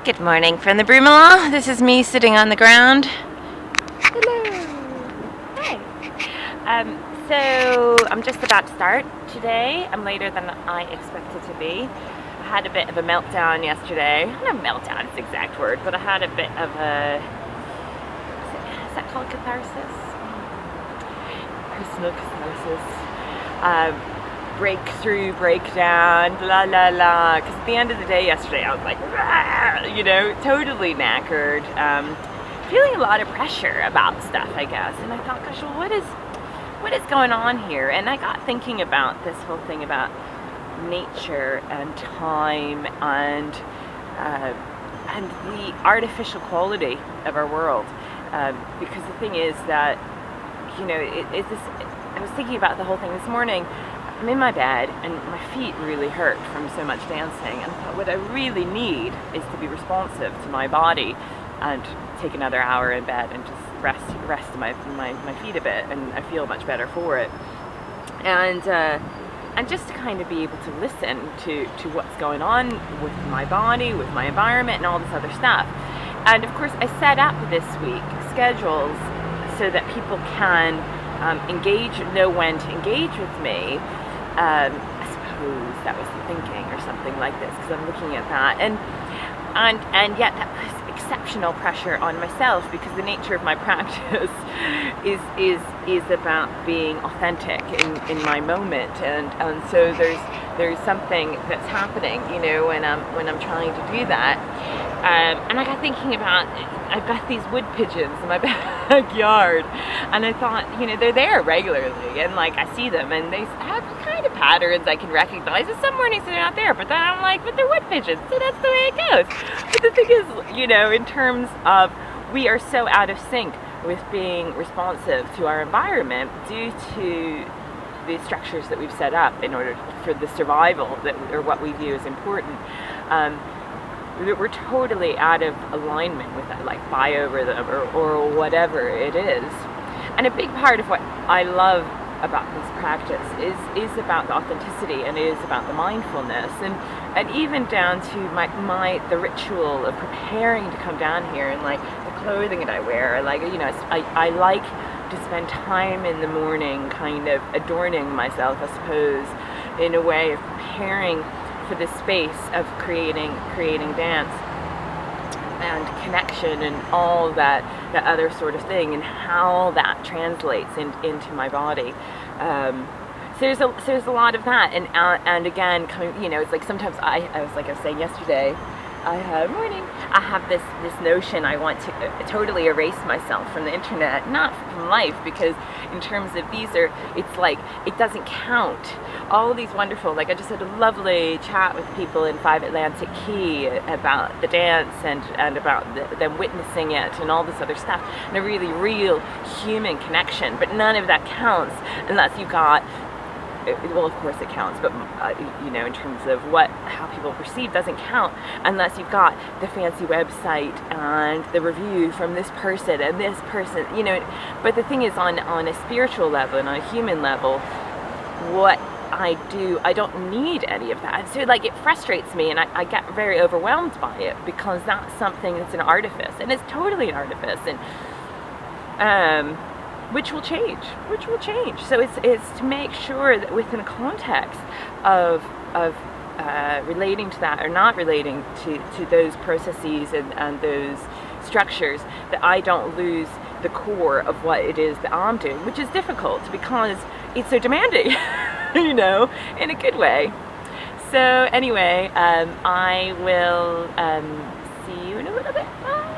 Good morning from the Broomielaw. This is me sitting on the ground. Hello. Hi. So I'm just about to start today. I'm later than I expected to be. I had a bit of a meltdown yesterday. Not a meltdown, it's the exact word, but I had a bit of a, is that called catharsis? Personal catharsis. Breakthrough, breakdown, blah, blah, blah. Because at the end of the day yesterday, I was like, totally knackered. Feeling a lot of pressure about stuff, I guess. And I thought, gosh, well, what is going on here? And I got thinking about this whole thing about nature and time and the artificial quality of our world. Because the thing is that, I was thinking about the whole thing this morning. I'm in my bed and my feet really hurt from so much dancing, and I thought what I really need is to be responsive to my body and take another hour in bed and just rest my feet a bit, and I feel much better for it. And just to kind of be able to listen to what's going on with my body, with my environment, and all this other stuff. And of course I set up this week schedules so that people can know when to engage with me. I suppose that was the thinking or something like this, because I'm looking at that, and yet that puts exceptional pressure on myself, because the nature of my practice is about being authentic in my moment, and so there's something that's happening, when I'm trying to do that. And I got thinking about, I've got these wood pigeons in my backyard, and I thought, they're there regularly, and like I see them, and they have kind of patterns I can recognize. And some mornings they're not there, but then I'm like, but they're wood pigeons, so that's the way it goes. But the thing is, in terms of, we are so out of sync with being responsive to our environment due to the structures that we've set up in order for the survival or what we view as important. That we're totally out of alignment with that, like biorhythm or whatever it is. And a big part of what I love about this practice is about the authenticity, and is about the mindfulness, and even down to the ritual of preparing to come down here, and like the clothing that I wear. Like, I like to spend time in the morning kind of adorning myself, I suppose, in a way of preparing for this space of creating dance and connection and all that other sort of thing, and how that translates into my body. So there's a lot of that, and again, it's like sometimes I was saying yesterday, I have this notion I want to totally erase myself from the internet, not from life, because in terms of it's like, it doesn't count. All these wonderful, like I just had a lovely chat with people in 5 Atlantic Key about the dance and about them witnessing it and all this other stuff, and a really real human connection. But none of that counts unless you've got, well, of course it counts, but in terms of how people perceive, doesn't count unless you've got the fancy website and the review from this person and this person, But the thing is, on a spiritual level and on a human level, what I do, I don't need any of that. So like, it frustrates me, and I get very overwhelmed by it, because that's something that's an artifice, and it's totally an artifice, and which will change. So it's to make sure that within a context of relating to that or not relating to those processes and those structures, that I don't lose the core of what it is that I'm doing, which is difficult because it's so demanding, in a good way. So anyway, I will see you in a little bit. Bye.